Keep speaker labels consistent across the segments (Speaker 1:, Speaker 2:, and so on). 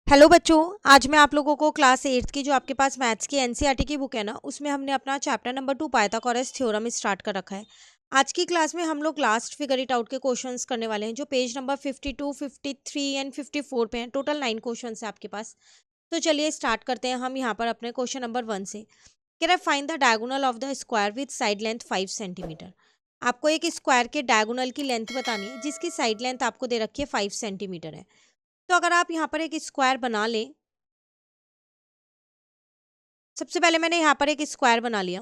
Speaker 1: Hello बच्चों। आज मैं आप लोगों को क्लास 8th की जो आपके पास मैथ्स की एनसीईआरटी की बुक है ना, उसमें हमने अपना chapter number 2 Pythagoras theorem start कर रखा है। आज की क्लास में हम लोग लास्ट फिगर इट आउट के क्वेश्चंस करने वाले हैं, जो पेज नंबर 52, 53 एंड 54 पे हैं। टोटल 9 क्वेश्चंस है आपके पास। तो चलिए स्टार्ट करते हैं हम यहाँ पर अपने क्वेश्चन नंबर 1 से। कह रहा है find the diagonal of the square with side length 5 centimetre. आपको एक स्क्वायर के डायगोनल की लेंथ बतानी है जिसकी साइड लेंथ आपको दे रखी है 5 सेंटीमीटर है। तो अगर आप यहाँ पर एक स्क्वायर बना लें, सबसे पहले मैंने यहाँ पर एक स्क्वायर बना लिया।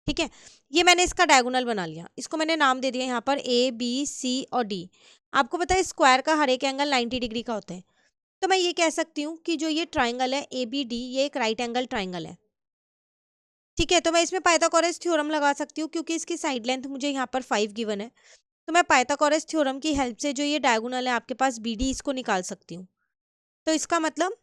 Speaker 1: ठीक है, ये मैंने इसका डायगोनल बना लिया। इसको मैंने नाम दे दिया यहाँ पर ए बी सी और डी। आपको पता है स्क्वायर का हर एक एंगल 90 डिग्री का होता है। तो मैं ये कह सकती हूँ कि जो ये ट्राइंगल है ए बी डी, ये एक राइट एंगल ट्राइंगल है। ठीक है, तो मैं इसमें पाइथागोरस थ्योरम लगा सकती हूँ क्योंकि इसकी साइड लेंथ मुझे यहाँ पर 5 गिवन है। तो मैं पाइथागोरस थ्योरम की हेल्प से जो ये डायगोनल है आपके पास बी डी, इसको निकाल सकती हूँ। तो इसका मतलब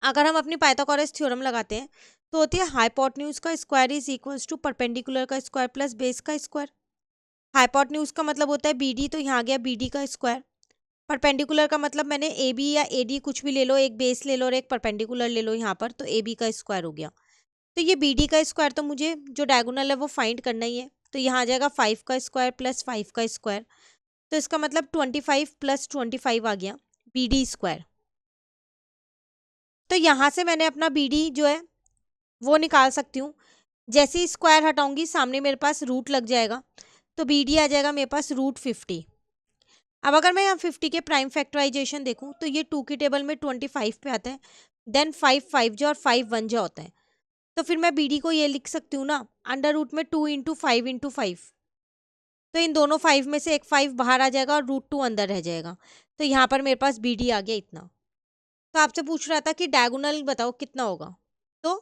Speaker 1: अगर हम अपनी पाइथागोरस थ्योरम लगाते हैं तो होती है हाइपोटेन्यूज का square is equals to perpendicular का स्क्वायर प्लस बेस का स्क्वायर। हाइपोटेन्यूज का मतलब होता है बीडी, तो यहाँ आ गया बीडी का स्क्वायर। परपेंडिकुलर का मतलब मैंने ए बी या ए डी कुछ भी ले लो, एक बेस ले लो और एक परपेंडिकुलर ले लो यहाँ पर, तो ए बी का स्क्वायर हो गया। तो ये बी डी का स्क्वायर तो मुझे जो डायगोनल है वो फाइंड करना ही है। तो यहाँ आ जाएगा 5 का स्क्वायर प्लस 5 का स्क्वायर। तो इसका मतलब 25 प्लस 25 आ गया बी डी स्क्वायर। तो यहाँ से मैंने अपना बी डी जो है वो निकाल सकती हूँ। जैसे ही स्क्वायर हटाऊंगी सामने मेरे पास रूट लग जाएगा, तो बी डी आ जाएगा मेरे पास √50। अब अगर मैं यहाँ 50 के प्राइम फैक्टराइजेशन देखूँ तो ये 2 की टेबल में 25 पे आता है, देन 5 5 जो और 5 1 जो होता है। तो फिर मैं बी डी को ये लिख सकती हूँ ना, अंडर रूट में 2 इंटू 5 इंटू 5। तो इन दोनों 5 में से एक 5 बाहर आ जाएगा और √2 अंदर रह जाएगा। तो यहाँ पर मेरे पास बी डी आ गया इतना। तो आपसे पूछ रहा था कि डायगोनल बताओ कितना होगा। तो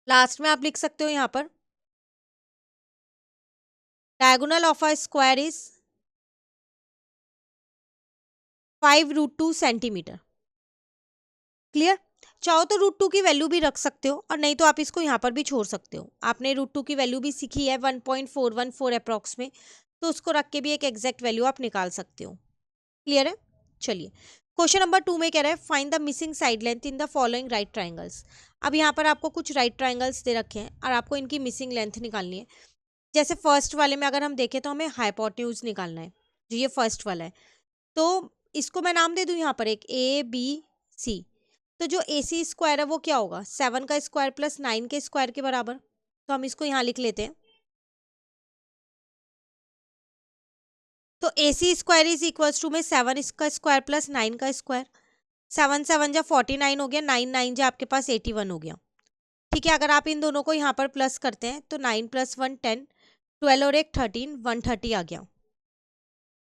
Speaker 1: लास्ट में आप लिख सकते हो यहाँ पर diagonal of a square is 5√2 centimetre. Clear. चाहो तो √2 की वैल्यू भी रख सकते हो और नहीं तो आप इसको यहाँ पर भी छोड़ सकते हो। आपने √2 की वैल्यू भी सीखी है 1.414 अप्रॉक्स में, तो उसको रख के भी एक एग्जैक्ट वैल्यू आप निकाल सकते हो। क्लियर है। चलिए क्वेश्चन नंबर 2 में कह रहा है find the missing side length in the following right triangles. अब यहाँ पर आपको कुछ राइट ट्राइंगल्स दे रखे हैं और आपको इनकी मिसिंग लेंथ निकालनी है। जैसे फर्स्ट वाले में अगर हम देखें तो हमें हाइपोटेन्यूज निकालना है, जो ये फर्स्ट वाला है। तो इसको मैं नाम दे दूं यहाँ पर एक ए बी सी। तो जो ए सी स्क्वायर है वो क्या होगा, 7 का स्क्वायर प्लस 9 के स्क्वायर के बराबर। तो हम इसको यहाँ लिख लेते हैं। तो ए सी स्क्वायर इज इक्वल्स टू में 7 का स्क्वायर प्लस 9 का स्क्वायर। 7 7 जा 49 हो गया, 9 9 जा आपके पास 81 हो गया। ठीक है, अगर आप इन दोनों को यहाँ पर प्लस करते हैं तो 9 + 1 10, 12 और एक 13, 130 आ गया।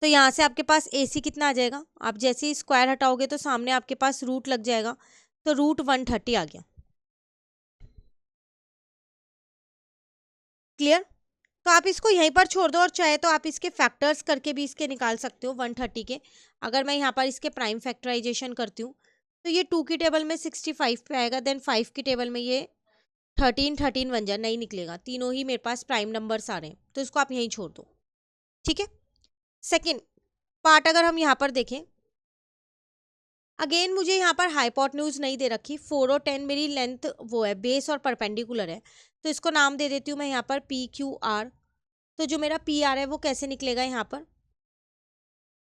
Speaker 1: तो यहाँ से आपके पास ए सी कितना आ जाएगा, आप जैसे ही स्क्वायर हटाओगे तो सामने आपके पास रूट लग जाएगा, तो √130 आ गया। क्लियर। तो आप इसको यहीं पर छोड़ दो और चाहे तो आप इसके फैक्टर्स करके भी इसके निकाल सकते हो 130 के। अगर मैं यहाँ पर इसके प्राइम फैक्टराइजेशन करती हूँ तो ये 2 की टेबल में 65 पे आएगा, देन 5 की टेबल में ये 13 13 बन जा नहीं निकलेगा, तीनों ही मेरे पास प्राइम नंबर्स आ रहे हैं, तो इसको आप यहीं छोड़ दो। ठीक है। सेकेंड पार्ट अगर हम यहाँ पर देखें, अगेन मुझे यहाँ पर हाइपोटेन्यूज नहीं दे रखी, 4 और 10 मेरी लेंथ वो है, बेस और परपेंडिकुलर है। तो इसको नाम दे देती हूँ मैं यहाँ पर पी क्यू आर। तो जो मेरा पी आर है वो कैसे निकलेगा, यहाँ पर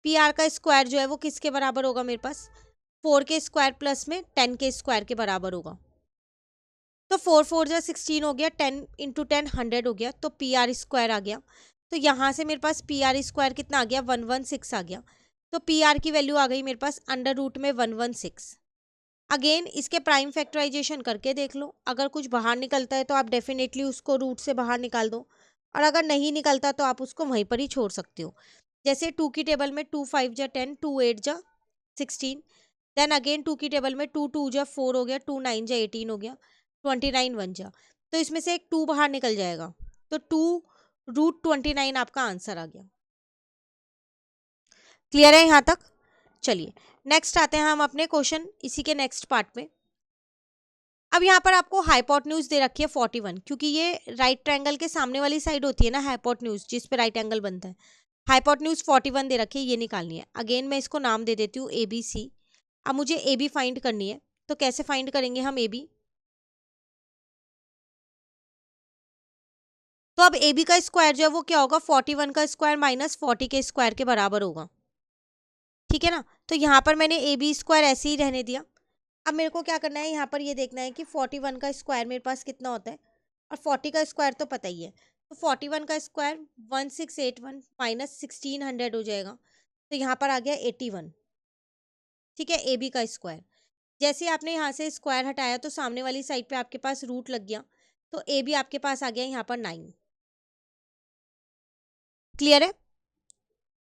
Speaker 1: पी आर का स्क्वायर जो है वो किसके बराबर होगा, मेरे पास 4 के स्क्वायर प्लस में 10 के स्क्वायर के बराबर होगा। तो 4 4 जा 16 हो गया, 10 इंटू 10 100 हो गया, तो पी आर स्क्वायर आ गया। तो यहाँ से मेरे पास पी आर स्क्वायर कितना आ गया, 116 आ गया। तो पी आर की वैल्यू आ गई मेरे पास अंडर रूट में 116। अगेन इसके प्राइम फैक्टराइजेशन करके देख लो, अगर कुछ बाहर निकलता है तो आप डेफिनेटली उसको रूट से बाहर निकाल दो, और अगर नहीं निकलता तो आप उसको वहीं पर ही छोड़ सकते हो। जैसे 2 की टेबल में 2 5 जा 10, 2 8 जा 16, देन अगेन 2 की टेबल में 2 2 जा 4 हो गया, 2 9 जा 18 हो गया, 29 1 जा, तो इसमें से एक 2 बाहर निकल जाएगा, तो 2√29 आपका आंसर आ गया। क्लियर है यहाँ तक। चलिए नेक्स्ट आते हैं हम अपने क्वेश्चन इसी के नेक्स्ट पार्ट में। अब यहाँ पर आपको हाइपोटेन्यूज दे रखी है 41, क्योंकि ये राइट ट्रायंगल के सामने वाली साइड होती है ना हाइपोटेन्यूज, जिस पे राइट एंगल बनता है। हाइपोटेन्यूज 41 दे रखी है, ये निकालनी है। अगेन मैं इसको नाम दे देती हूँ ABC। अब मुझे AB फाइंड करनी है, तो कैसे फाइंड करेंगे हम AB? तो अब AB का स्क्वायर जो है वो क्या होगा, 41 का स्क्वायर माइनस 40 के स्क्वायर के बराबर होगा, ठीक है ना। तो यहाँ पर मैंने AB स्क्वायर ऐसे ही रहने दिया। अब मेरे को क्या करना है, यहाँ पर ये देखना है कि 41 का स्क्वायर मेरे पास कितना होता है, और 40 का स्क्वायर तो पता ही है। तो 41 का स्क्वायर 1681 माइनस 1600 हो जाएगा, तो यहाँ पर आ गया 81, ठीक है, AB का स्क्वायर। जैसे ही आपने यहाँ से स्क्वायर हटाया तो सामने वाली साइड पे आपके पास रूट लग गया, तो AB आपके पास आ गया यहाँ पर 9। क्लियर है,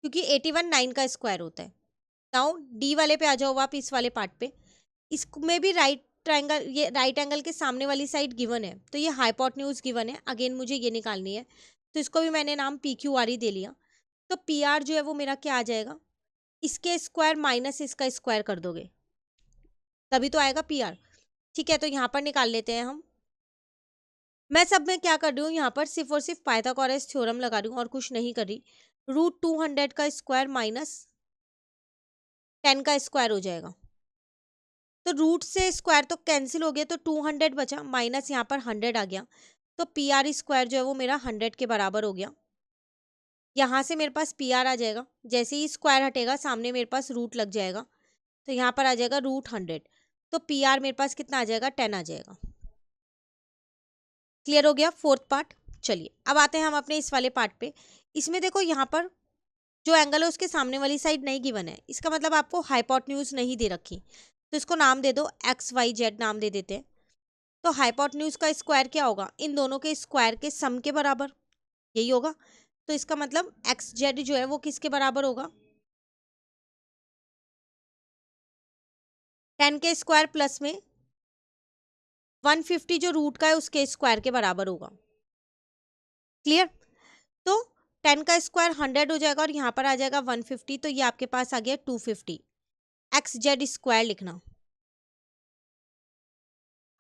Speaker 1: क्योंकि 81 9 का स्क्वायर होता है। नाउ डी वाले पे आ जाओ आप, इस वाले पार्ट पे। इसमें भी राइट ट्रायंगल, ये राइट एंगल के सामने वाली साइड गिवन है, तो ये हाइपोटेन्यूज गिवन है। अगेन मुझे ये निकालनी है, तो इसको भी मैंने नाम PQR ही दे लिया। तो PR जो है वो मेरा क्या आ जाएगा, इसके स्क्वायर माइनस इसका स्क्वायर कर दोगे तभी तो आएगा PR, ठीक है। तो यहाँ पर निकाल लेते हैं हम। मैं सब में क्या कर रही हूँ, यहाँ पर सिर्फ और सिर्फ पाइथागोरस थ्योरम लगा रही हूँ और कुछ नहीं कर रही। √200 का स्क्वायर माइनस 10 का स्क्वायर हो जाएगा, तो रूट से स्क्वायर तो कैंसिल हो गया, तो 200 बचा, माइनस यहाँ पर 100 आ गया, तो PR स्क्वायर जो है वो मेरा 100 के बराबर हो गया। यहाँ से मेरे पास PR आ जाएगा, जैसे ही स्क्वायर हटेगा सामने मेरे पास रूट लग जाएगा, तो यहाँ पर आ जाएगा √100, तो PR मेरे पास कितना आ जाएगा, 10 आ जाएगा। क्लियर हो गया फोर्थ पार्ट। चलिए अब आते हैं हम अपने इस वाले पार्ट पे। इसमें देखो यहाँ पर जो एंगल है उसके सामने वाली साइड नहीं गिवन है, इसका मतलब आपको हाइपोटेन्यूज नहीं दे रखी, तो इसको नाम दे दो XYZ नाम दे देते हैं। तो हाइपोटेन्यूज का स्क्वायर क्या होगा, इन दोनों के स्क्वायर के सम के बराबर, यही होगा। तो इसका मतलब XZ जो है वो किसके बराबर होगा, 10 के स्क्वायर प्लस में 150 जो रूट का है उसके स्क्वायर के बराबर होगा। क्लियर, तो 10 का स्क्वायर 100 हो जाएगा और यहाँ पर आ जाएगा 150, तो ये आपके पास आ गया 250। XZ स्क्वायर लिखना।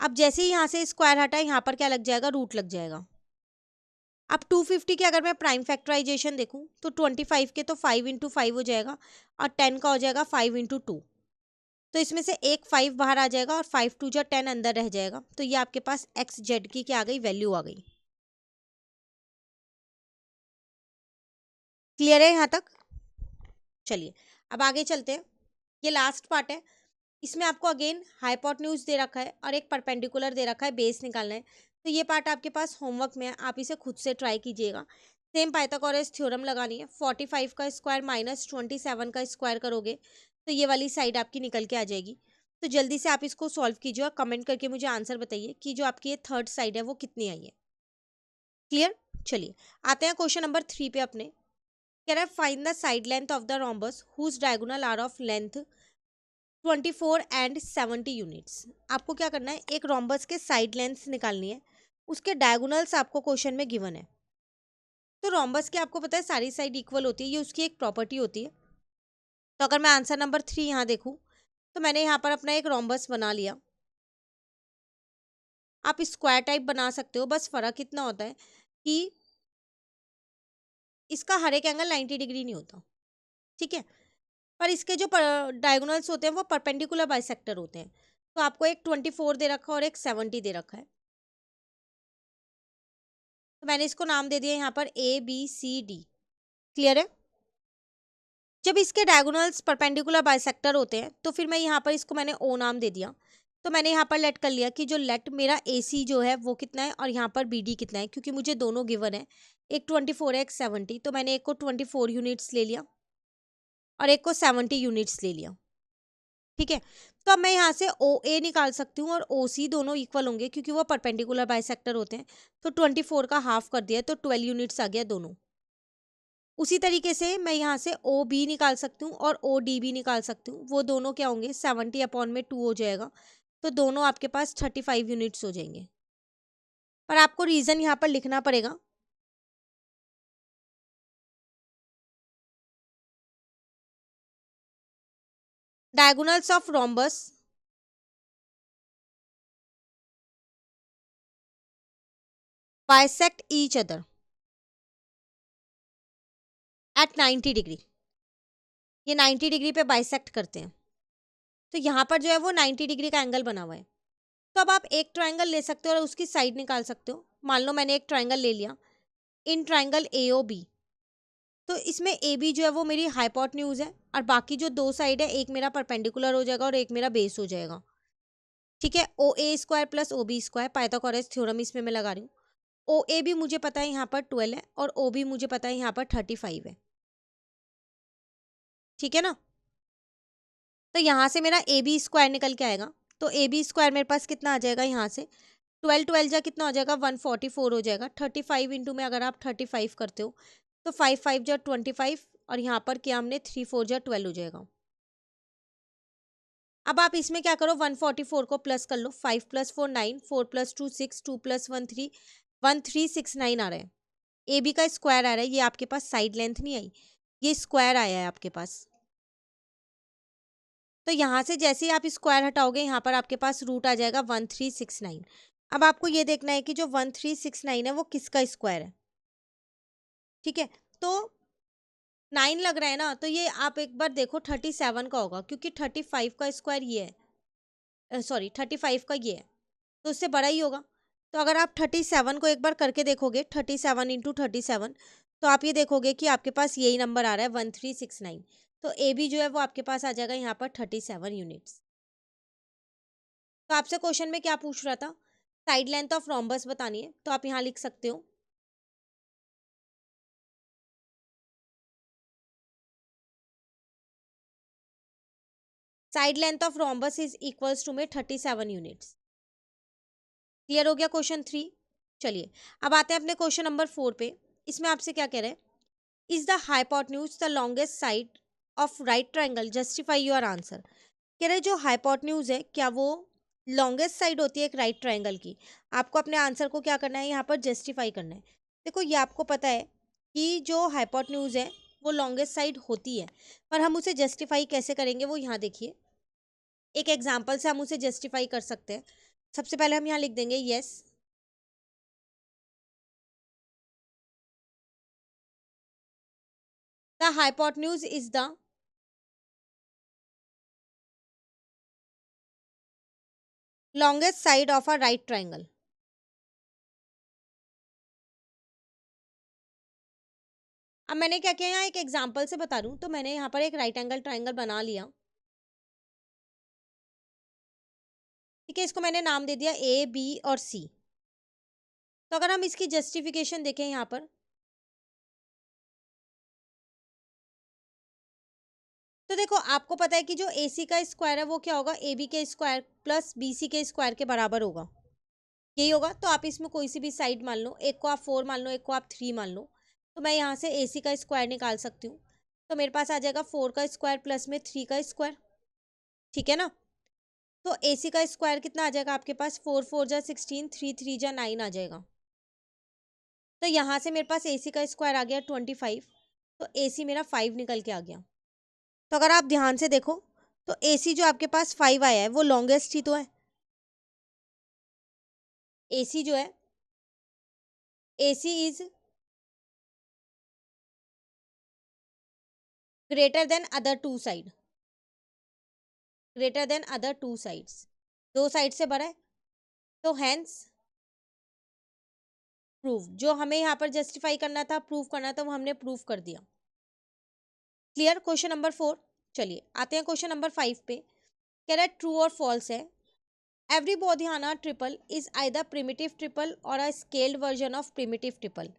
Speaker 1: अब जैसे ही यहाँ से स्क्वायर हटा, यहाँ पर क्या लग जाएगा, रूट लग जाएगा। अब 250 के अगर मैं प्राइम फैक्टराइजेशन देखूं तो 25 के तो 5 इंटू 5 हो जाएगा, और 10 का हो जाएगा 5 इंटू 2, तो इसमें से एक 5 बाहर आ जाएगा और 5 2 जो 10 अंदर रह जाएगा, तो ये आपके पास XZ की क्या आ गई, वैल्यू आ गई। क्लियर है यहाँ तक? चलिए अब आगे चलते हैं। ये लास्ट पार्ट है, इसमें आपको अगेन हाइपोटेन्यूज दे रखा है और एक परपेंडिकुलर दे रखा है, बेस निकालना है। तो ये पार्ट आपके पास होमवर्क में है, आप इसे खुद से ट्राई कीजिएगा। सेम पाइथागोरस थ्योरम लगानी है। 45 का स्क्वायर माइनस 27 का स्क्वायर करोगे तो ये वाली साइड आपकी निकल के आ जाएगी। तो जल्दी से आप इसको सॉल्व कीजिए और कमेंट करके मुझे आंसर बताइए कि जो आपकी ये थर्ड साइड है वो कितनी आई है। क्लियर, चलिए आते हैं क्वेश्चन नंबर 3 पे अपने। कह रहा है find the side length of the rhombus whose diagonal are of length 24 and 70 units. आपको क्या करना है, एक रोम्बस के साइड लेंथ निकालनी है, उसके डायगोनल्स आपको क्वेश्चन में गिवन है। तो रोम्बस के आपको पता है सारी साइड इक्वल होती है, ये उसकी एक प्रॉपर्टी होती है। तो अगर मैं आंसर नंबर 3 यहाँ देखूँ तो मैंने यहाँ पर अपना एक रोम्बस बना लिया। आप स्क्वायर टाइप बना सकते हो, बस फर्क इतना होता है कि इसका हर एक एंगल 90 डिग्री नहीं होता, ठीक है, पर इसके जो डायगोनल्स होते हैं वो परपेंडिकुलर बाइसेक्टर होते हैं। तो आपको एक 24 दे रखा है और एक 70 दे रखा है, तो मैंने इसको नाम दे दिया यहाँ पर ABCD। क्लियर है, जब इसके डायगोनल्स परपेंडिकुलर बाइसेक्टर होते हैं तो फिर मैं यहाँ पर इसको मैंने O नाम दे दिया। तो मैंने यहाँ पर लेट कर लिया कि जो लेट मेरा AC जो है वो कितना है और यहाँ पर BD कितना है, क्योंकि मुझे दोनों गिवन है, एक 24 है एक 70, तो मैंने एक को 24 यूनिट्स ले लिया और एक को 70 यूनिट्स ले लिया। ठीक है, तो अब मैं यहाँ से OA निकाल सकती हूँ और OC दोनों इक्वल होंगे क्योंकि वो परपेंडिकुलर बाइसेक्टर होते हैं। तो 24 का हाफ कर दिया तो 12 यूनिट्स आ गया दोनों। उसी तरीके से मैं यहाँ से OB निकाल सकती हूँ और OD भी निकाल सकती हूँ, वो दोनों क्या होंगे 70 अपॉन में 2 हो जाएगा, तो दोनों आपके पास 35 यूनिट्स हो जाएंगे। पर आपको रीजन यहाँ पर लिखना पड़ेगा। Diagonals of rhombus bisect each other. At 90 degree, ये 90 डिग्री पे बाइसेक्ट करते हैं। तो यहाँ पर जो है वो 90 डिग्री का एंगल बना हुआ है। तो अब आप एक ट्राइंगल ले सकते हो और उसकी साइड निकाल सकते हो। मान लो मैंने एक ट्राइंगल ले लिया, इन ट्राइंगल AOB। तो इसमें AB जो है वो मेरी हाइपोटेन्यूज है और बाकी जो दो साइड है, एक मेरा परपेंडिकुलर हो जाएगा और एक मेरा बेस हो जाएगा। ठीक है, OA square plus OB square, Pythagoras theorem इसमें मैं लगा रही हूँ। OA भी मुझे पता है यहाँ पर 12 है और OB मुझे पता है यहाँ पर 35 है। ठीक है ना। तो यहाँ से मेरा AB स्क्वायर निकल के आएगा। तो AB स्क्वायर मेरे पास कितना आ जाएगा, यहाँ से 12 12 जा कितना हो जाएगा, 144 हो जाएगा। 35 इंटू में अगर आप 35 करते हो तो 5 5 जा 25 और यहाँ पर क्या हमने 3 4 जा 12 हो जाएगा। अब आप इसमें क्या करो, 144 को प्लस कर लो, 5 + 4 9, 4 + 2 6, 2 + 1 3, 1369 आ रहा है। AB का स्क्वायर आ रहा है, ये आपके पास साइड लेंथ नहीं आई, ये स्क्वायर आया है आपके पास। तो यहाँ से जैसे ही आप स्क्वायर हटाओगे, यहाँ पर आपके पास रूट आ जाएगा 1369। अब आपको ये देखना है कि जो 1369 है वो किसका स्क्वायर है। ठीक है, तो 9 लग रहा है ना, तो ये आप एक बार देखो 37 का होगा, क्योंकि 35 का स्क्वायर ये है, सॉरी 35 का ये है, तो उससे बड़ा ही होगा। तो अगर आप 37 को एक बार करके देखोगे, 37 इंटू 37, तो आप ये देखोगे कि आपके पास यही नंबर आ रहा है 1369। तो AB जो है वो आपके पास आ जाएगा यहाँ पर 37 यूनिट्स। तो आपसे क्वेश्चन में क्या पूछ रहा था, साइड लेंथ ऑफ रोम्बस बतानी है, तो आप यहाँ लिख सकते हो side length of rhombus is equals to में 37 यूनिट्स। क्लियर हो गया क्वेश्चन 3। चलिए अब आते हैं अपने क्वेश्चन नंबर 4 पे। इसमें आपसे क्या कह रहे हैं, is the hypotenuse the longest side of right triangle, justify your answer. कह रहे जो हाइपोटेन्यूज है क्या वो लॉन्गेस्ट साइड होती है एक राइट ट्राइंगल की। आपको अपने आंसर को क्या करना है, यहाँ पर जस्टिफाई करना है। देखो ये आपको पता है कि जो हाइपोटेन्यूज है वो लॉन्गेस्ट साइड होती है, पर हम उसे जस्टिफाई कैसे करेंगे वो यहाँ देखिए, एक एग्जाम्पल से हम उसे जस्टिफाई कर सकते हैं। सबसे पहले हम यहाँ लिख देंगे yes, the hypotenuse is the longest side of a right triangle. अब मैंने क्या किया, यहाँ एक एग्जाम्पल से बता दूं, तो मैंने यहाँ पर एक राइट एंगल ट्राइंगल बना लिया। ठीक है, इसको मैंने नाम दे दिया A, B और C। तो अगर हम इसकी जस्टिफिकेशन देखें यहाँ पर, तो देखो आपको पता है कि जो AC का स्क्वायर है वो क्या होगा, AB के स्क्वायर प्लस BC के स्क्वायर के बराबर होगा, यही होगा। तो आप इसमें कोई सी भी साइड मान लो, एक को आप 4 मान लो, एक को आप 3 मान लो। तो मैं यहाँ से AC का स्क्वायर निकाल सकती हूँ। तो मेरे पास आ जाएगा 4 का स्क्वायर प्लस में 3 का स्क्वायर। ठीक है ना। तो AC का स्क्वायर कितना आ जाएगा आपके पास, 4 4 जा 16, 3 3 जा 9 आ जाएगा। तो यहाँ से मेरे पास AC का स्क्वायर आ गया 25। तो AC मेरा 5 निकल के आ गया। तो अगर आप ध्यान से देखो, तो AC जो आपके पास 5 आया है वो लॉन्गेस्ट ही तो है। AC जो है, AC is greater than other two side, greater than other two sides, दो साइड से बड़ा है। तो हैंस प्रूव, जो हमें यहाँ पर जस्टिफाई करना था, प्रूव करना था, वो हमने प्रूव कर दिया। Clear question number 4। चलिए आते हैं क्वेश्चन नंबर 5 पे। कह रहा है ट्रू और फॉल्स है, every Baudhayana triple is either primitive triple or a scaled version of primitive triple.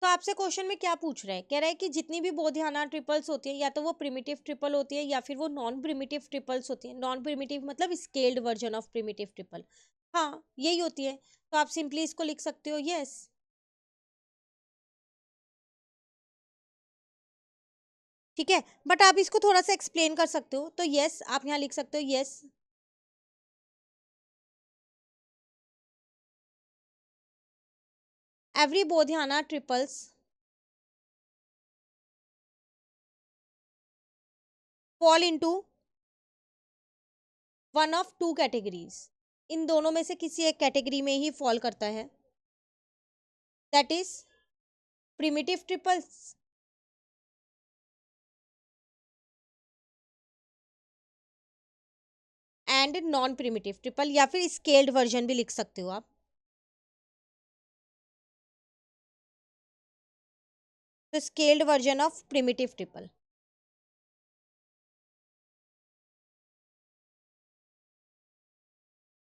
Speaker 1: तो आपसे क्वेश्चन में क्या पूछ रहा है, कह रहा है कि जितनी भी बोधियाना ट्रिपल्स होती है या तो वो प्रिमिटिव ट्रिपल होती है या फिर वो नॉन प्रिमिटिव ट्रिपल्स होती है। नॉन प्रिमिटिव मतलब scaled version of primitive triple, हाँ यही होती है। तो आप सिंपली इसको लिख सकते हो यस। ठीक है, बट आप इसको थोड़ा सा एक्सप्लेन कर सकते हो, तो यस आप यहाँ लिख सकते हो yes, every Baudhayana triples fall into one of two categories, इन दोनों में से किसी एक कैटेगरी में ही फॉल करता है, that is primitive triples and non primitive triple, या फिर स्केल्ड वर्जन भी लिख सकते हो आप। तो scaled version of primitive triple.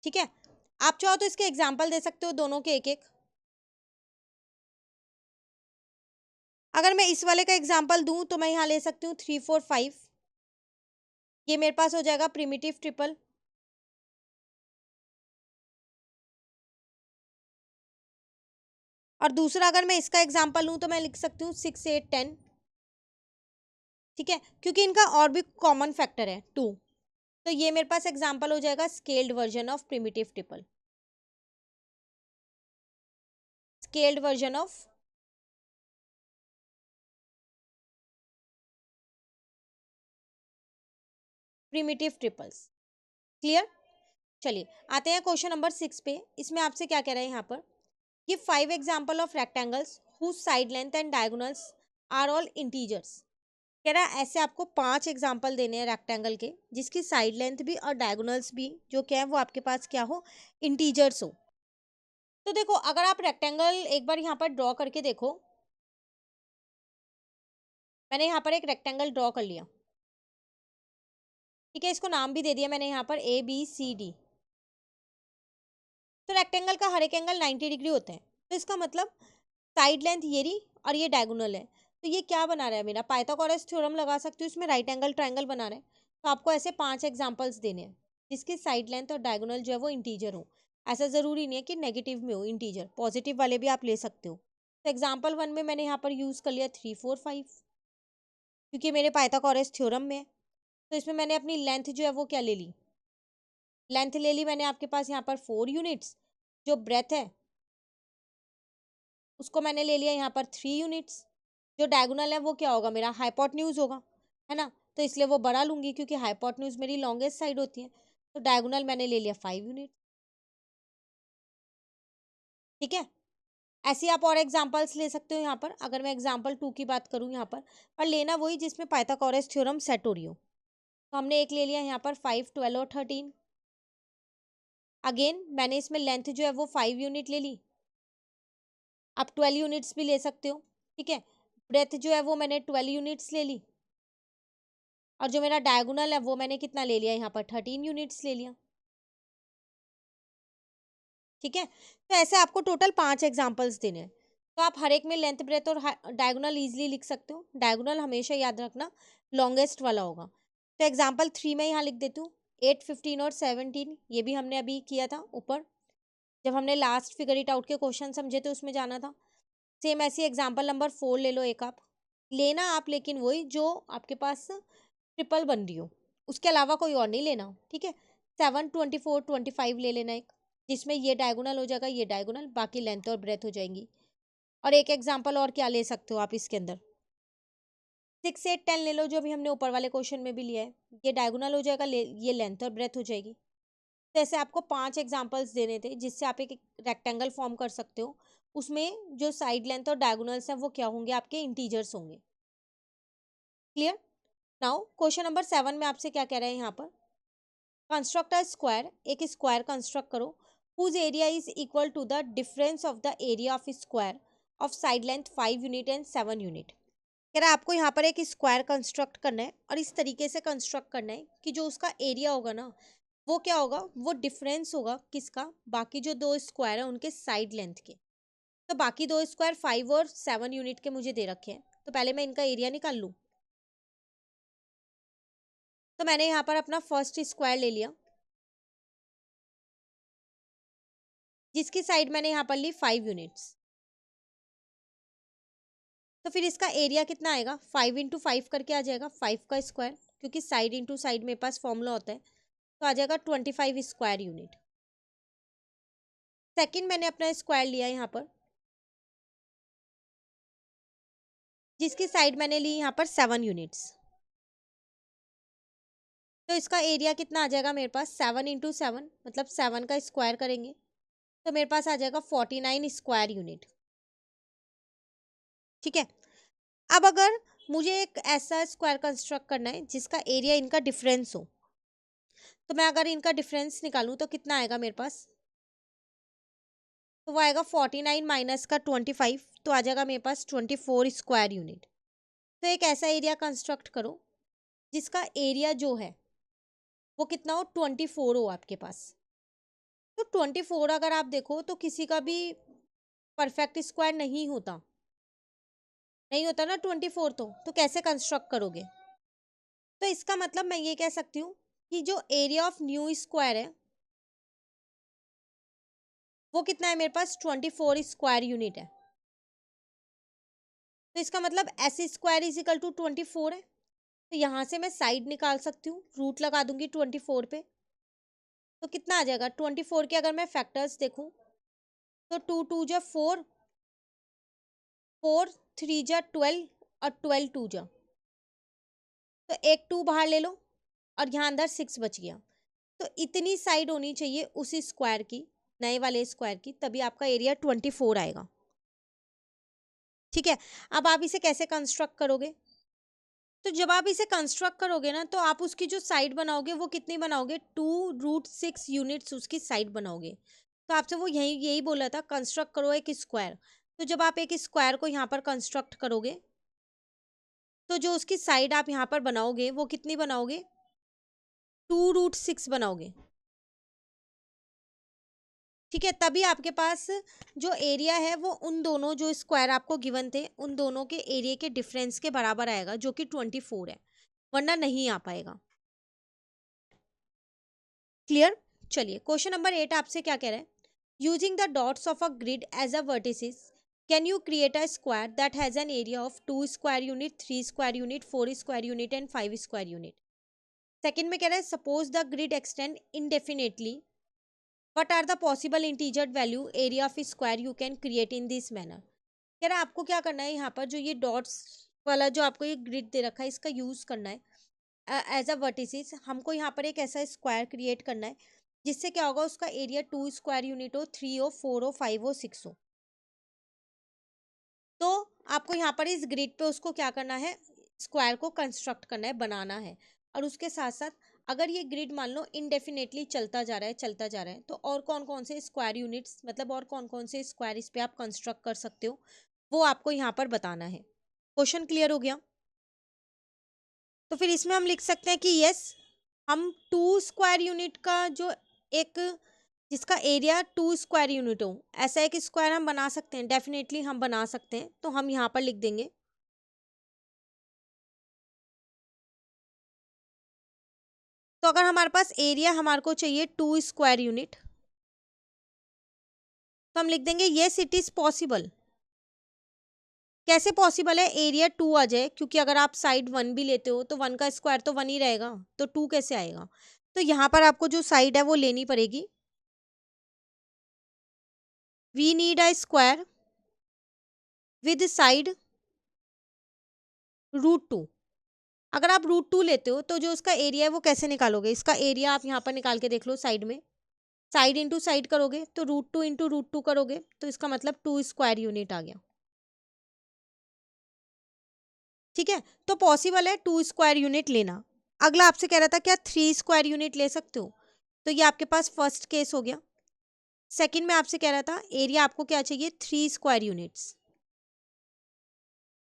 Speaker 1: ठीक है, आप चाहो तो इसके एग्जाम्पल दे सकते हो दोनों के एक एक। अगर मैं इस वाले का एग्जाम्पल दूं तो मैं यहाँ ले सकती हूँ 3 4 5। ये मेरे पास हो जाएगा प्रिमिटिव ट्रिपल। और दूसरा अगर मैं इसका एग्जाम्पल लूँ तो मैं लिख सकती हूँ 6 8 10। ठीक है, क्योंकि इनका और भी कॉमन फैक्टर है 2। तो ये मेरे पास एग्जाम्पल हो जाएगा scaled version of primitive triple. Scaled version of primitive triples. Clear. चलिए आते हैं क्वेश्चन नंबर 6 पे। इसमें आपसे क्या कह रहा है यहाँ पर, ये 5 example of rectangles whose side length and diagonals are all integers. कह रहा है ऐसे आपको 5 एग्जाम्पल देने हैं रेक्टेंगल के जिसकी साइड लेंथ भी और डायगोनल्स भी जो क्या है वो आपके पास क्या हो, इंटीजर्स हो। तो देखो अगर आप रेक्टेंगल एक बार यहाँ पर ड्रॉ करके देखो, मैंने यहाँ पर एक रेक्टेंगल ड्रॉ कर लिया। ठीक है, इसको नाम भी दे दिया मैंने यहाँ पर ABCD। तो रेक्टेंगल का हर एक एंगल 90 डिग्री होता है। तो इसका मतलब साइड लेंथ ये रही और ये डायगोनल है। तो ये क्या बना रहा है मेरा, पाइथागोरस थ्योरम लगा सकती हूँ, इसमें राइट एंगल ट्रायंगल बना रहे हैं। तो आपको ऐसे 5 एग्जांपल्स देने हैं जिसकी साइड लेंथ और डायगोनल जो है वो इंटीजर हो। ऐसा ज़रूरी नहीं है कि नेगेटिव में हो, इंटीजर पॉजिटिव वाले भी आप ले सकते हो। तो एग्जाम्पल 1 में मैंने यहाँ पर यूज़ कर लिया 3 4 5 क्योंकि मेरे पाइथागोरस थ्योरम में है। तो इसमें मैंने अपनी लेंथ जो है वो क्या ले ली, लेंथ ले ली मैंने आपके पास यहाँ पर 4 यूनिट्स। जो ब्रेथ है उसको मैंने ले लिया यहाँ पर 3 यूनिट्स। जो डायगोनल है वो क्या होगा मेरा, हाइपोटेन्यूज होगा, है ना। तो इसलिए वो बड़ा लूंगी क्योंकि हाइपोटेन्यूज मेरी लॉन्गेस्ट साइड होती है। तो डायगोनल मैंने ले लिया 5 यूनिट। ठीक है, ऐसे ही आप और एग्जांपल्स ले सकते हो यहाँ पर। अगर मैं एग्जांपल 2 की बात करूँ यहाँ पर लेना वही जिसमें पाइथागोरस थ्योरम सेट हो रही हो। तो हमने एक ले लिया यहाँ पर 5 12 और 13। अगेन मैंने इसमें लेंथ जो है वो 5 यूनिट ले ली, आप 12 यूनिट्स भी ले सकते हो। ठीक है, ब्रेथ जो है वो मैंने 12 यूनिट्स ले ली और जो मेरा डायगोनल है वो मैंने कितना ले लिया यहाँ पर 13 यूनिट्स ले लिया। ठीक है, तो ऐसे आपको टोटल 5 एग्जांपल्स देने हैं। तो आप हर एक में लेंथ ब्रेथ और डायगोनल इजीली लिख सकते हो। डायगोनल हमेशा याद रखना लॉन्गेस्ट वाला होगा। तो एग्जांपल 3 में यहाँ लिख देती हूँ 8 15 और 17। ये भी हमने अभी किया था ऊपर जब हमने लास्ट फिगर इट आउट के क्वेश्चन समझे थे उसमें जाना था। सेम ऐसी एग्जाम्पल नंबर 4 ले लो एक आप लेना आप, लेकिन वही जो आपके पास ट्रिपल बन रही हो, उसके अलावा कोई और नहीं लेना। ठीक है, 7 24 25 ले लेना एक जिसमें ये डायगोनल हो जाएगा, ये डायगोनल, बाकी लेंथ और ब्रेथ हो जाएंगी। और एक एग्जाम्पल और क्या ले सकते हो आप इसके अंदर, 6 8 10 ले लो जो अभी हमने ऊपर वाले क्वेश्चन में भी लिया है। ये डायगोनल हो जाएगा, ये लेंथ और ब्रेथ हो जाएगी। तो ऐसे आपको 5 एग्जाम्पल्स देने थे जिससे आप एक रेक्टेंगल फॉर्म कर सकते हो। उसमें जो साइड लेंथ और डायगोनल्स हैं वो क्या होंगे, आपके इंटीजर्स होंगे। क्लियर। नाउ क्वेश्चन नंबर 7 में आपसे क्या कह रहे हैं यहाँ पर, कंस्ट्रक्ट अ स्क्वायर, एक स्क्वायर कंस्ट्रक्ट करो whose area is equal to the difference of the area of square of side length 5 unit and 7 unit. कह रहा है आपको यहाँ पर एक स्क्वायर कंस्ट्रक्ट करना है और इस तरीके से कंस्ट्रक्ट करना है कि जो उसका एरिया होगा ना वो क्या होगा, वो डिफरेंस होगा किसका, बाकी जो दो स्क्वायर है उनके साइड लेंथ के। तो बाकी दो स्क्वायर 5 और 7 यूनिट के मुझे दे रखे हैं, तो पहले मैं इनका एरिया निकाल लूँ। तो मैंने यहाँ पर अपना फर्स्ट स्क्वायर ले लिया जिसकी साइड मैंने यहाँ पर ली 5 यूनिट्स। तो फिर इसका एरिया कितना आएगा, 5 इंटू 5 करके आ जाएगा 5 का स्क्वायर, क्योंकि साइड इंटू साइड मेरे पास फॉर्मूला होता है। तो आ जाएगा 25 स्क्वायर यूनिट। सेकंड मैंने अपना स्क्वायर लिया यहाँ पर जिसकी साइड मैंने ली यहाँ पर 7 यूनिट्स। तो इसका एरिया कितना आ जाएगा मेरे पास, 7 इंटू 7 मतलब 7 का स्क्वायर करेंगे तो मेरे पास आ जाएगा 49 स्क्वायर यूनिट। ठीक है, अब अगर मुझे एक ऐसा स्क्वायर कंस्ट्रक्ट करना है जिसका एरिया इनका डिफरेंस हो, तो मैं अगर इनका डिफरेंस निकालूं तो कितना आएगा मेरे पास, तो वो आएगा 49 माइनस का 25, तो आ जाएगा मेरे पास 24 स्क्वायर यूनिट। तो एक ऐसा एरिया कंस्ट्रक्ट करो जिसका एरिया जो है वो कितना हो, 24 हो आपके पास। तो 24 अगर आप देखो तो किसी का भी परफेक्ट स्क्वायर नहीं होता, नहीं होता ना 24, तो कैसे कंस्ट्रक्ट करोगे। तो इसका मतलब मैं ये कह सकती हूँ कि जो एरिया ऑफ न्यू स्क्वायर है वो कितना है मेरे पास, 24 स्क्वायर यूनिट है। तो इसका मतलब S square is equal to 24 है। तो यहाँ से मैं साइड निकाल सकती हूँ, रूट लगा दूंगी 24 पे। तो कितना आ जाएगा, 24 के अगर मैं फैक्टर्स देखूँ तो 2 2 जा 4, 4 3 जा 12 और 12 2 जा, तो एक 2 बाहर ले लो और यहाँ अंदर 6 बच गया। तो इतनी साइड होनी चाहिए उसी स्क्वायर की, नए वाले स्क्वायर की, तभी आपका एरिया 24 आएगा। ठीक है, अब आप इसे कैसे कंस्ट्रक्ट करोगे, तो जब आप इसे कंस्ट्रक्ट करोगे ना तो आप उसकी जो साइड बनाओगे वो कितनी बनाओगे, 2√6 यूनिट्स उसकी साइड बनाओगे। तो आपसे वो यही यही बोला था, कंस्ट्रक्ट करो एक स्क्वायर। तो जब आप एक स्क्वायर को यहाँ पर कंस्ट्रक्ट करोगे तो जो उसकी साइड आप यहाँ पर बनाओगे वो कितनी बनाओगे, 2√6 बनाओगे। ठीक है, तभी आपके पास जो एरिया है वो उन दोनों जो स्क्वायर आपको गिवन थे उन दोनों के एरिया के डिफरेंस के बराबर आएगा, जो कि 24 है, वरना नहीं आ पाएगा। क्लियर। चलिए क्वेश्चन नंबर 8 आपसे क्या कह रहा है, using the dots of a grid as a vertices can you create a square that has an area of 2 square unit, 3 square unit, 4 square unit and 5 square unit. Second में कह रहा है, suppose the grid extend indefinitely, what are the possible integer value area of square you can create in this manner. कह रहा है आपको क्या करना है, यहाँ पर जो ये डॉट्स वाला जो आपको ये ग्रिड दे रखा है इसका यूज करना है एज अ वर्टिसेस। हमको यहाँ पर एक ऐसा स्क्वायर क्रिएट करना है जिससे क्या होगा, उसका एरिया 2 स्क्वायर यूनिट हो, 3 हो, 4 हो, 5 हो, 6 हो। तो आपको यहाँ पर इस ग्रिड पे उसको क्या करना है, स्क्वायर को कंस्ट्रक्ट करना है, बनाना है। और उसके साथ साथ अगर ये ग्रिड मान लो इनडेफिनेटली चलता जा रहा है, चलता जा रहा है, तो और कौन कौन से स्क्वायर यूनिट्स, मतलब और कौन कौन से स्क्वायर इस पे आप कंस्ट्रक्ट कर सकते हो, वो आपको यहाँ पर बताना है। क्वेश्चन क्लियर हो गया। तो फिर इसमें हम लिख सकते हैं कि यस, हम 2 स्क्वायर यूनिट का जो एक, जिसका एरिया 2 स्क्वायर यूनिट हो, ऐसा एक स्क्वायर हम बना सकते हैं, डेफिनेटली हम बना सकते हैं। तो हम यहाँ पर लिख देंगे, तो अगर हमारे पास एरिया हमारे को चाहिए 2 स्क्वायर यूनिट, तो हम लिख देंगे यस इट इज पॉसिबल। कैसे पॉसिबल है एरिया 2 आ जाए, क्योंकि अगर आप साइड 1 भी लेते हो तो 1 का स्क्वायर तो 1 ही रहेगा, तो 2 कैसे आएगा। तो यहाँ पर आपको जो साइड है वो लेनी पड़ेगी, we need a square with side √2। अगर आप √2 लेते हो तो जो उसका एरिया है वो कैसे निकालोगे, इसका एरिया आप यहाँ पर निकाल के देख लो, साइड में साइड इंटू साइड करोगे तो √2 इंटू √2 करोगे, तो इसका मतलब 2 स्क्वायर यूनिट आ गया। ठीक है, तो पॉसिबल है 2 स्क्वायर यूनिट लेना। अगला आपसे कह रहा था क्या 3 स्क्वायर यूनिट ले सकते हो, तो ये आपके पास फर्स्ट केस हो गया। सेकंड में आपसे कह रहा था एरिया आपको क्या चाहिए, 3 स्क्वायर यूनिट्स।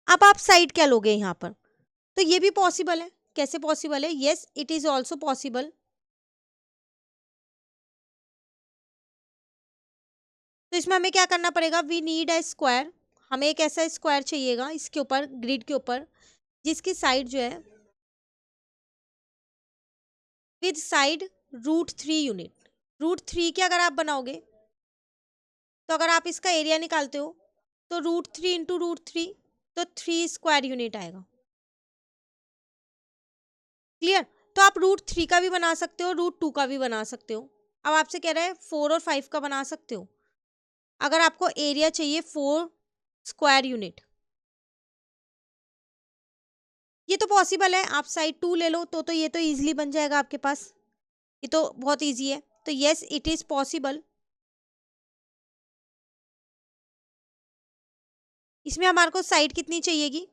Speaker 1: अब आप साइड क्या लोगे यहाँ पर, तो ये भी पॉसिबल है। कैसे पॉसिबल है, yes it is also possible. तो इसमें हमें क्या करना पड़ेगा, वी नीड अ स्क्वायर, हमें एक ऐसा स्क्वायर चाहिएगा इसके ऊपर, ग्रिड के ऊपर, जिसकी साइड जो है विद साइड √3 यूनिट। √3 के अगर आप बनाओगे तो अगर आप इसका एरिया निकालते हो तो √3 इंटू √3, तो 3 स्क्वायर यूनिट आएगा। क्लियर। तो आप √3 का भी बना सकते हो, √2 का भी बना सकते हो। अब आपसे कह रहा है 4 और 5 का बना सकते हो, अगर आपको एरिया चाहिए 4 स्क्वायर यूनिट। ये तो पॉसिबल है, आप साइड 2 ले लो तो ये तो इजीली बन जाएगा आपके पास, ये तो बहुत इजी है। तो यस इट इज पॉसिबल। इसमें हमारे को साइड कितनी चाहिएगी,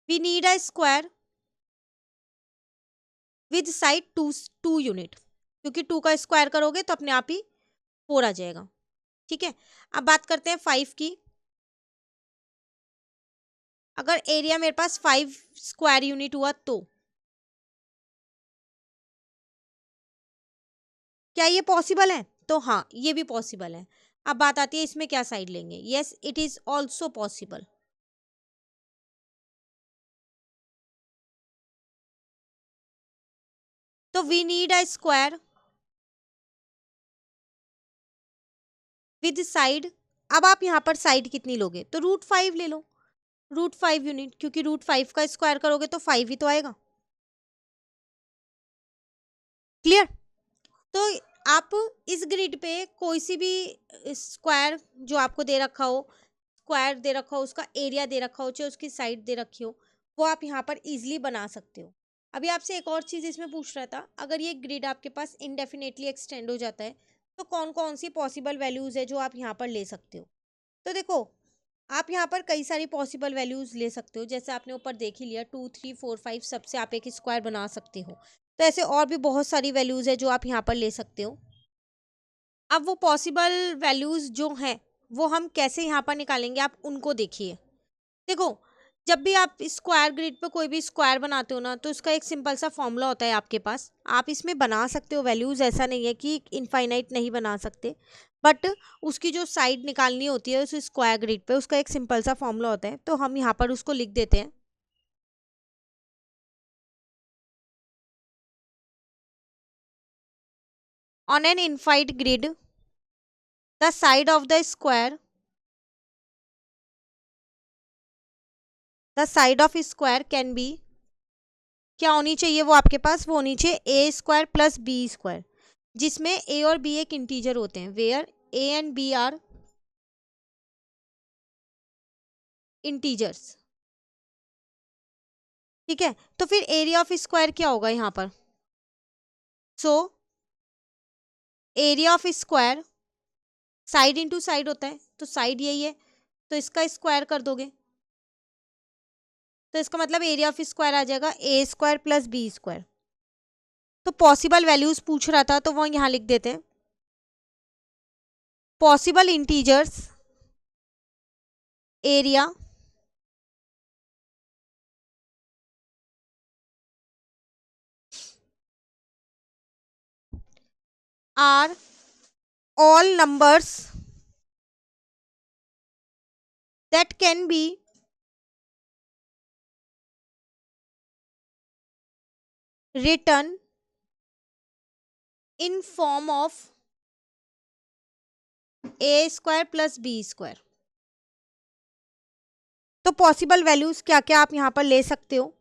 Speaker 1: we need a square with side 2 unit, क्योंकि 2 का स्क्वायर करोगे तो अपने आप ही 4 आ जाएगा। ठीक है, अब बात करते हैं 5 की। अगर एरिया मेरे पास 5 स्क्वायर यूनिट हुआ तो क्या ये पॉसिबल है? तो हाँ, ये भी पॉसिबल है। अब बात आती है इसमें क्या साइड लेंगे। Yes, it is also possible. तो we need a square with side. अब आप यहाँ पर साइड कितनी लोगे? तो √5 ले लो, √5 यूनिट, क्योंकि √5 का स्क्वायर करोगे तो 5 ही तो आएगा। क्लियर? तो आप इस ग्रिड पे कोई सी भी स्क्वायर जो आपको दे रखा हो, स्क्वायर दे रखा हो, उसका एरिया दे रखा हो, चाहे उसकी साइड दे रखी हो, वो आप यहाँ पर इजीली बना सकते हो। अभी आपसे एक और चीज़ इसमें पूछ रहा था, अगर ये ग्रिड आपके पास इनडेफिनेटली एक्सटेंड हो जाता है तो कौन कौन सी पॉसिबल वैल्यूज़ है जो आप यहाँ पर ले सकते हो? तो देखो, आप यहाँ पर कई सारी पॉसिबल वैल्यूज़ ले सकते हो। जैसे आपने ऊपर देख ही लिया, 2 3 4 5 सबसे आप एक स्क्वायर बना सकते हो। तो ऐसे और भी बहुत सारी वैल्यूज़ है जो आप यहाँ पर ले सकते हो। अब वो पॉसिबल वैल्यूज़ जो हैं वो हम कैसे यहाँ पर निकालेंगे, आप उनको देखिए। देखो, जब भी आप स्क्वायर ग्रिड पे कोई भी स्क्वायर बनाते हो ना, तो उसका एक सिंपल सा फॉर्मूला होता है आपके पास। आप इसमें बना सकते हो वैल्यूज़, ऐसा नहीं है कि इनफाइनाइट नहीं बना सकते, बट उसकी जो साइड निकालनी होती है उस स्क्वायर ग्रिड पे, उसका एक सिंपल सा फॉर्मूला होता है। तो हम यहाँ पर उसको लिख देते हैं। On an इनफाइट grid the side of the square, the side of square can be, क्या होनी चाहिए वो आपके पास? वो होनी चाहिए a² + b², जिसमें a और b एक इंटीजर होते हैं, where a and b are integers. ठीक है, तो फिर एरिया ऑफ स्क्वायर क्या होगा यहाँ पर? So area of square side into side होता है, तो साइड यही है, तो इसका स्क्वायर कर दोगे, तो इसका मतलब एरिया ऑफ स्क्वायर आ जाएगा a² + b²। तो पॉसिबल वैल्यूज पूछ रहा था तो वो यहाँ लिख देते हैं, possible integers area are all numbers that can be written in form of a² + b²। तो पॉसिबल वैल्यूज क्या क्या आप यहाँ पर ले सकते हो?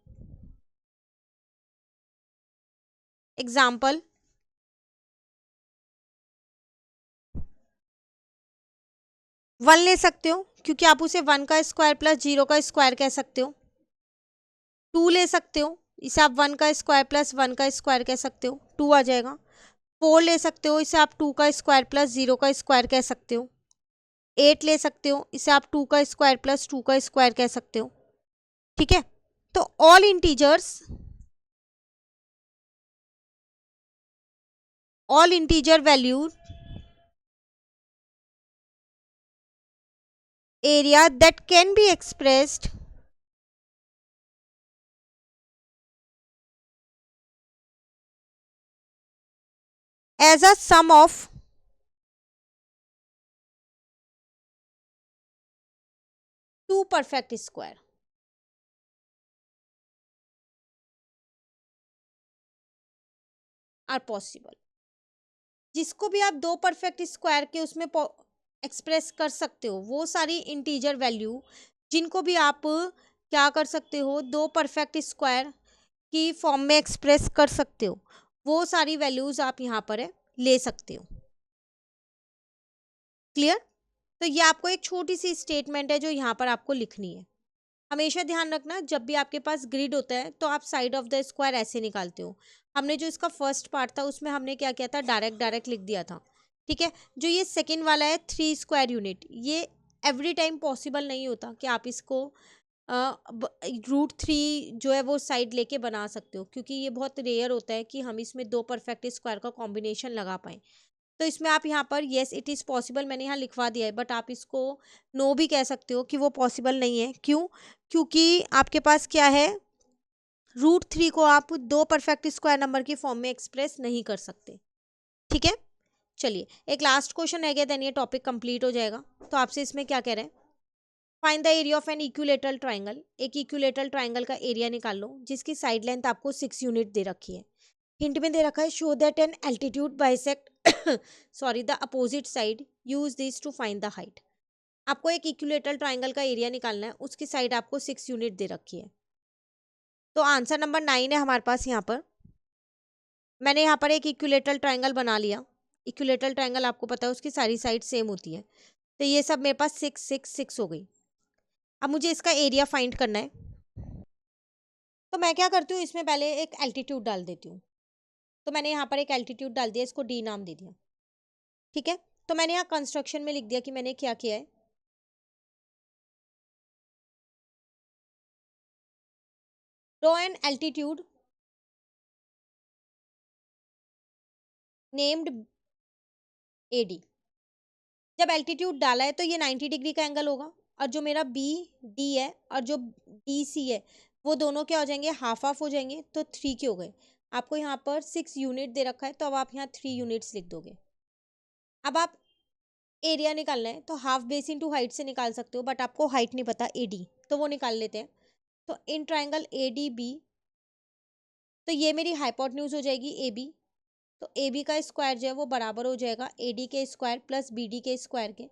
Speaker 1: एग्जाम्पल, 1 ले सकते हो, क्योंकि आप उसे 1 का स्क्वायर + 0 का स्क्वायर कह सकते हो। 2 ले सकते हो, इसे आप 1 का स्क्वायर + 1 का स्क्वायर कह सकते हो, 2 आ जाएगा। 4 ले सकते हो, इसे आप 2 का स्क्वायर + 0 का स्क्वायर कह सकते हो। 8 ले सकते हो, इसे आप 2 का स्क्वायर + 2 का स्क्वायर कह सकते हो। ठीक है, तो all integer value area that can be expressed as a sum of two perfect square are possible। जिसको भी आप 2 परफेक्ट स्क्वायर के उसमें एक्सप्रेस कर सकते हो, वो सारी इंटीजर वैल्यू जिनको भी आप क्या कर सकते हो, 2 परफेक्ट स्क्वायर की फॉर्म में एक्सप्रेस कर सकते हो, वो सारी वैल्यूज आप यहाँ पर ले सकते हो। क्लियर? तो ये आपको एक छोटी सी स्टेटमेंट है जो यहाँ पर आपको लिखनी है। हमेशा ध्यान रखना, जब भी आपके पास ग्रिड होता है तो आप साइड ऑफ द स्क्वायर ऐसे निकालते हो। हमने जो इसका फर्स्ट पार्ट था उसमें हमने क्या किया था, डायरेक्ट डायरेक्ट लिख दिया था। ठीक है, जो ये सेकेंड वाला है 3 स्क्वायर यूनिट, ये एवरी टाइम पॉसिबल नहीं होता कि आप इसको √3 जो है वो साइड लेके बना सकते हो, क्योंकि ये बहुत रेयर होता है कि हम इसमें 2 परफेक्ट स्क्वायर का कॉम्बिनेशन लगा पाएँ। तो इसमें आप यहाँ पर येस इट इज़ पॉसिबल मैंने यहाँ लिखवा दिया है, बट आप इसको नो भी कह सकते हो कि वो पॉसिबल नहीं है। क्यों? क्योंकि आपके पास क्या है, √3 को आप 2 परफेक्ट स्क्वायर नंबर की फॉर्म में एक्सप्रेस नहीं कर सकते। ठीक है? चलिए एक लास्ट क्वेश्चन रह गया, देन ये टॉपिक कंप्लीट हो जाएगा। तो आपसे इसमें क्या कह रहे हैं, find the area of an equilateral triangle. एक इक्विलेटरल ट्राइंगल का एरिया निकाल लो जिसकी साइड लेंथ आपको 6 यूनिट दे रखी है। हिंट में दे रखा है show that an altitude bisect sorry the opposite side, use this to find the height. आपको एक इक्विलेटरल ट्राइंगल का एरिया निकालना है, उसकी साइड आपको 6 यूनिट दे रखी है। तो आंसर नंबर 9 है हमारे पास। यहाँ पर मैंने यहाँ पर एक इक्विलेटरल ट्राइंगल बना लिया। इक्विलेटरल ट्राइंगल आपको पता है उसकी सारी साइड सेम होती है, तो ये सब मेरे पास 6 6 6 हो गई। अब मुझे इसका एरिया फाइंड करना है, तो मैं क्या करती हूँ, इसमें पहले एक एल्टीट्यूड डाल देती हूँ। तो मैंने यहाँ पर एक एल्टीट्यूड डाल दिया, इसको डी नाम दे दिया। ठीक है, तो मैंने यहाँ कंस्ट्रक्शन में लिख दिया कि मैंने क्या किया है। Draw an altitude named A D. जब एल्टीट्यूड डाला है तो ये 90 डिग्री का एंगल होगा, और जो मेरा बी डी है और जो डी सी है वो दोनों क्या हो जाएंगे, हाफ हाफ हो जाएंगे, तो 3 के हो गए। आपको यहाँ पर 6 यूनिट दे रखा है, तो अब आप यहाँ 3 यूनिट्स लिख दोगे। अब आप एरिया निकालना है तो हाफ बेस इंटू हाइट से निकाल सकते हो, बट आपको हाइट नहीं पता एडी, तो वो निकाल लेते हैं। तो in triangle A D B, तो ये मेरी हाइपोटेन्यूज हो जाएगी ए बी। तो ए बी का स्क्वायर जो है वो बराबर हो जाएगा ए डी के स्क्वायर प्लस बी डी के स्क्वायर के।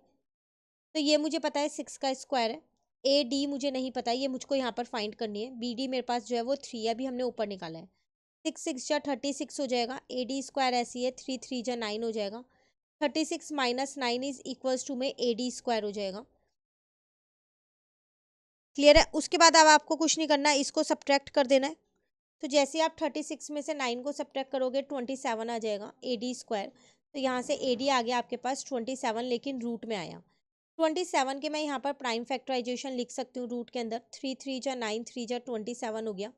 Speaker 1: तो ये मुझे पता है 6 का स्क्वायर है। ए डी मुझे नहीं पता, ये मुझको यहाँ पर फाइंड करनी है। बी डी मेरे पास जो है वो 3 है, अभी हमने ऊपर निकाला है। 6 6 जा 36 हो जाएगा। ए डी स्क्वायर ऐसी है, 3 3 जा 9 हो जाएगा। 36 माइनस 9 इज इक्वल्स टू में ए डी स्क्वायर हो जाएगा। क्लियर है? उसके बाद अब आपको कुछ नहीं करना है, इसको सब्ट्रैक्ट कर देना है। तो जैसे आप 36 में से 9 को सब्ट्रैक्ट करोगे 27 आ जाएगा ए डी स्क्वायर। तो यहाँ से ए डी आ गया आपके पास 27, लेकिन रूट में आया 27 के। मैं यहाँ पर प्राइम फैक्टराइजेशन लिख सकती हूँ रूट के अंदर। 3 3 जा 9, 3 जा 27 हो गया,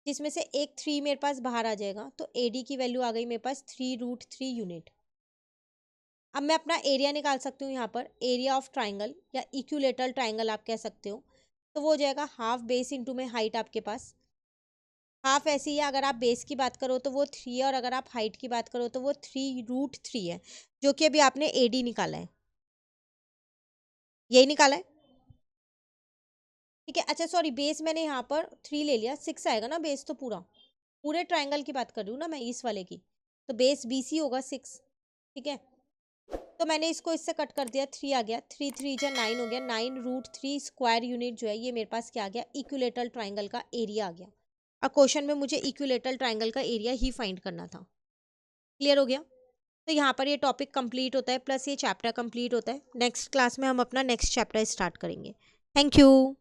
Speaker 1: जिसमें से एक 3 मेरे पास बाहर आ जाएगा। तो ए डी की वैल्यू आ गई मेरे पास 3√3 यूनिट। अब मैं अपना एरिया निकाल सकती हूँ यहाँ पर, एरिया ऑफ ट्राइंगल या इक्विलेटरल ट्राइंगल आप कह सकते हो। तो वो हो जाएगा हाफ बेस इंटू में हाइट। आपके पास हाफ ऐसी है, अगर आप बेस की बात करो तो वो 3 है, और अगर आप हाइट की बात करो तो वो 3√3 है, जो कि अभी आपने ए डी निकाला है, यही निकाला है। ठीक है, अच्छा सॉरी, बेस मैंने यहाँ पर 3 ले लिया, 6 आएगा ना बेस, तो पूरे ट्राइंगल की बात कर रही हूँ ना मैं, इस वाले की। तो बेस BC होगा 6। ठीक है, तो मैंने इसको इससे कट कर दिया, 3 आ गया। 3 3 जा 9 हो गया। 9√3 स्क्वायर यूनिट जो है ये मेरे पास क्या आ गया, इक्विलेटरल ट्राइंगल का एरिया आ गया। और क्वेश्चन में मुझे इक्विलेटरल ट्राइंगल का एरिया ही फाइंड करना था। क्लियर हो गया? तो यहाँ पर ये टॉपिक कंप्लीट होता है, प्लस ये चैप्टर कंप्लीट होता है। नेक्स्ट क्लास में हम अपना नेक्स्ट चैप्टर स्टार्ट करेंगे। Thank you.